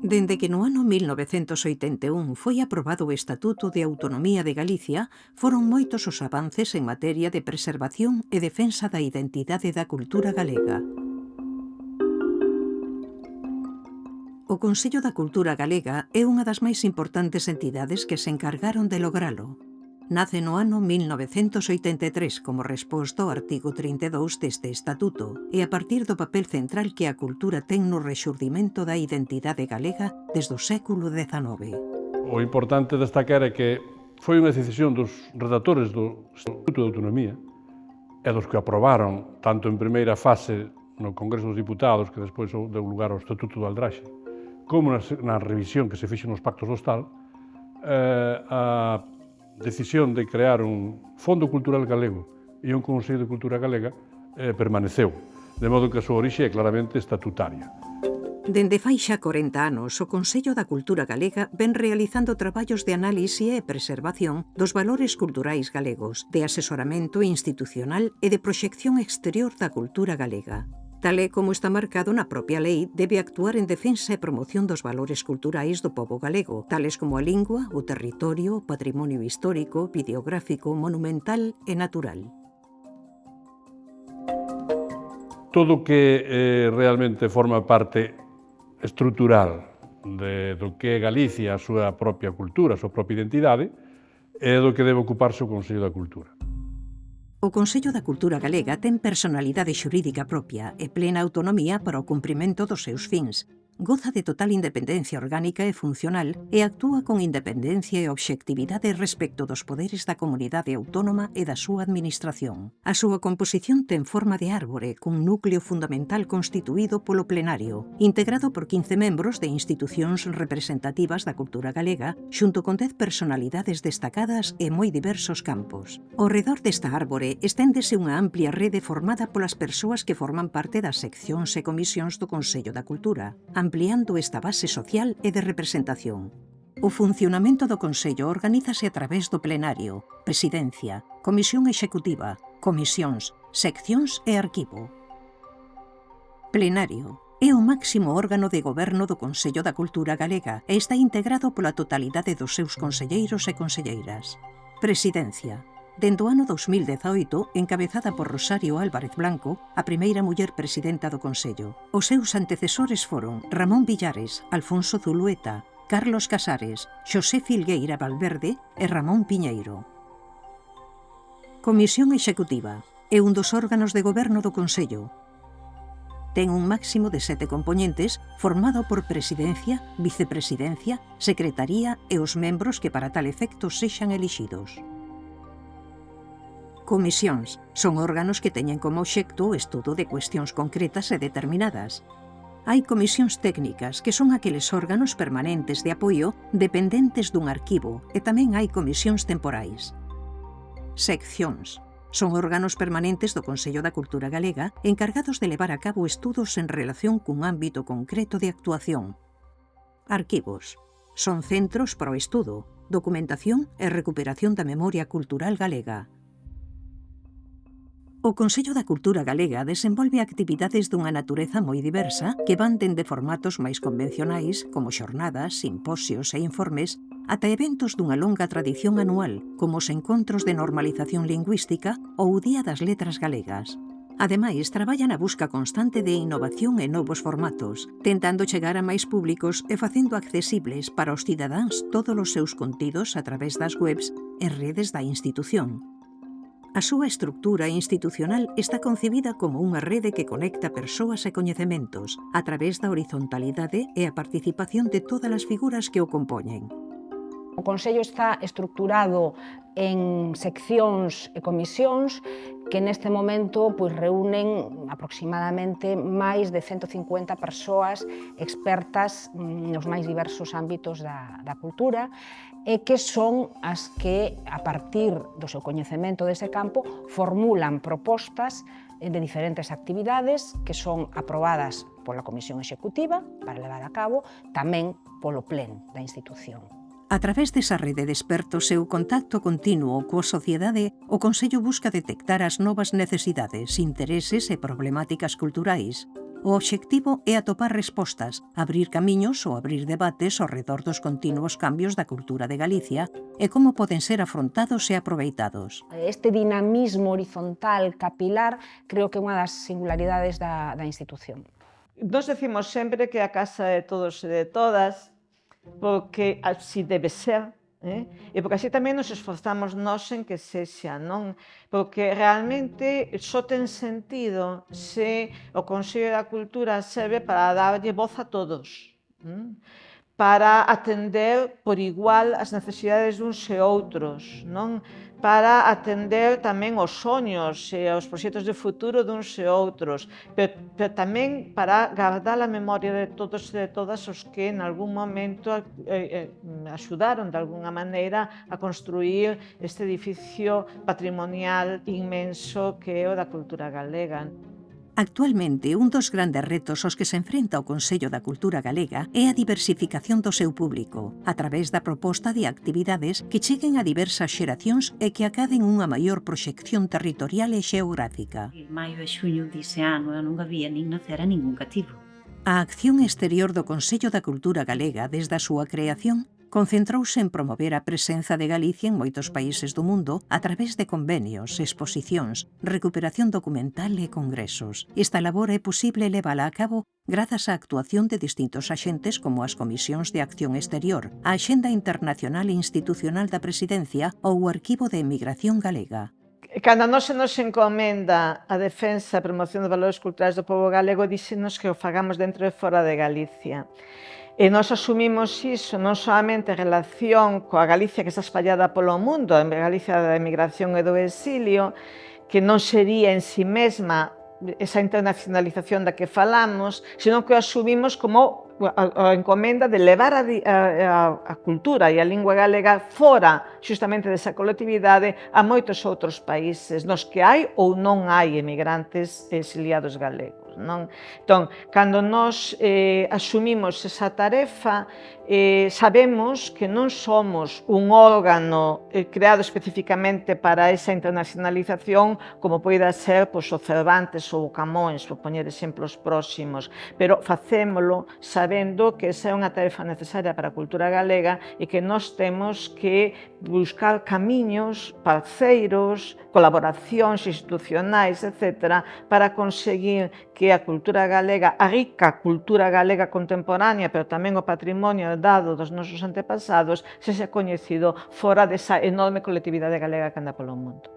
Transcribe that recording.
Dende que no ano 1981 foi aprobado o Estatuto de Autonomía de Galicia, foron moitos os avances en materia de preservación e defensa da identidade da cultura galega. O Consello da Cultura Galega é unha das máis importantes entidades que se encargaron de logralo. Nace no ano 1983 como resposta ao artigo 32 deste estatuto e a partir do papel central que a cultura ten no rexurdimento da identidade galega desde o século XIX. O importante destacar é que foi unha decisión dos redactores do Estatuto de Autonomía e dos que aprobaron tanto en primeira fase no Congreso dos Diputados, que despois deu lugar ao Estatuto do Aldraxe, como na revisión que se fixo nos pactos do Hostal, a decisión de crear un Fondo Cultural Galego e un Consello de Cultura Galega permaneceu, de modo que a súa orixe é claramente estatutaria. Dende fai xa 40 anos, o Consello da Cultura Galega ven realizando traballos de análise e preservación dos valores culturais galegos, de asesoramento institucional e de proxección exterior da cultura galega. Tal e como está marcado na propia lei, debe actuar en defensa e promoción dos valores culturais do pobo galego, tales como a lingua, o territorio, o patrimonio histórico, videográfico, monumental e natural. Todo que realmente forma parte estrutural do que é Galicia, a súa propia cultura, a súa propia identidade, é do que debe ocuparse o Consello da Cultura. O Consello da Cultura Galega ten personalidade xurídica propia e plena autonomía para o cumprimento dos seus fins. Goza de total independencia orgánica e funcional e actúa con independencia e obxectividade respecto dos poderes da comunidade autónoma e da súa administración. A súa composición ten forma de árbore, cun núcleo fundamental constituído polo plenario, integrado por 15 membros de institucións representativas da cultura galega, xunto con 10 personalidades destacadas e moi diversos campos. Ao redor desta árbore esténdese unha amplia rede formada polas persoas que forman parte das seccións e comisións do Consello da Cultura, ampliando esta base social e de representación. O funcionamento do Consello organízase a través do plenario, presidencia, comisión executiva, comisións, seccións e arquivo. Plenario. É o máximo órgano de goberno do Consello da Cultura Galega e está integrado pola totalidade dos seus conselleiros e conselleiras. Presidencia. Dende o ano 2018, encabezada por Rosario Álvarez Blanco, a primeira muller presidenta do Consello. Os seus antecesores foron Ramón Villares, Alfonso Zulueta, Carlos Casares, Xosé Filgueira Valverde e Ramón Piñeiro. Comisión Executiva. É un dos órganos de goberno do Consello. Ten un máximo de 7 compoñentes formado por presidencia, vicepresidencia, secretaría e os membros que para tal efecto sexan elixidos. Comisións son órganos que teñen como obxecto o estudo de cuestións concretas e determinadas. Hai comisións técnicas, que son aqueles órganos permanentes de apoio dependentes dun arquivo, e tamén hai comisións temporais. Seccións son órganos permanentes do Consello da Cultura Galega encargados de levar a cabo estudos en relación cun ámbito concreto de actuación. Arquivos son centros para o estudo, documentación e recuperación da memoria cultural galega. O Consello da Cultura Galega desenvolve actividades dunha natureza moi diversa que van dende formatos máis convencionais, como xornadas, simposios e informes, ata eventos dunha longa tradición anual, como os encontros de normalización lingüística ou o Día das Letras Galegas. Ademais, traballa na busca constante de innovación e novos formatos, tentando chegar a máis públicos e facendo accesibles para os cidadáns todos os seus contidos a través das webs e redes da institución. A súa estructura institucional está concebida como unha rede que conecta persoas e coñecementos a través da horizontalidade e a participación de todas as figuras que o compoñen. O Consello está estructurado en seccións e comisións que neste momento reúnen aproximadamente máis de 150 persoas expertas nos máis diversos ámbitos da cultura e que son as que, a partir do seu coñecemento dese campo, formulan propostas de diferentes actividades que son aprobadas pola Comisión Executiva para levar a cabo, tamén polo Plen da institución. A través desa rede de expertos e o contacto continuo coa sociedade, o Consello busca detectar as novas necesidades, intereses e problemáticas culturais O obxectivo é atopar respostas, abrir camiños ou abrir debates ao redor dos continuos cambios da cultura de Galicia e como poden ser afrontados e aproveitados. Este dinamismo horizontal, capilar, creo que é unha das singularidades da institución. Nos decimos sempre que a casa de todos e de todas, porque así debe ser, e porque así tamén nos esforzamos nós en que sexa, non? Porque realmente só ten sentido se o Consello da Cultura serve para darlle voz a todos, para atender por igual as necesidades duns e outros, non? Para atender tamén os soños e os proxectos de futuro duns e outros, pero tamén para guardar a memoria de todos e de todas os que en algún momento axudaron de alguna maneira a construir este edificio patrimonial inmenso que é o da cultura galega. Actualmente, un dos grandes retos aos que se enfrenta o Consello da Cultura Galega é a diversificación do seu público, a través da proposta de actividades que cheguen a diversas xeracións e que acaden unha maior proxección territorial e xeográfica. En maio e xuño dise ano non había nin nacer a ningún cativo. A acción exterior do Consello da Cultura Galega desde a súa creación concentrouse en promover a presenza de Galicia en moitos países do mundo a través de convenios, exposicións, recuperación documental e congresos. Esta labor é posible levala a cabo grazas á actuación de distintos axentes como as Comisións de Acción Exterior, a Axenda Internacional e Institucional da Presidencia ou o Arquivo de Emigración Galega. Cando a nós se nos encomenda a defensa e a promoción dos valores culturais do pobo galego, díxenos que o fagamos dentro e fora de Galicia. E nós asumimos iso non soamente en relación coa Galicia que está espallada polo mundo, a Galicia da emigración e do exilio, que non sería en si mesma esa internacionalización da que falamos, senón que o asumimos como a encomenda de levar a cultura e a lingua galega fora xustamente desa colectividade a moitos outros países nos que hai ou non hai emigrantes e exiliados galegos. Non? Entón, cando nós asumimos esa tarefa, sabemos que non somos un órgano creado especificamente para esa internacionalización como poida ser o Cervantes ou o Camões, por poñer exemplos próximos, pero facémolo sabendo que esa é unha tarefa necesaria para a cultura galega e que nós temos que buscar camiños, parceiros, colaboracións institucionais, etc., para conseguir que a cultura galega, a rica cultura galega contemporánea, pero tamén o patrimonio dado dos nosos antepasados, sexa coñecido fora desa enorme colectividade galega que anda polo mundo.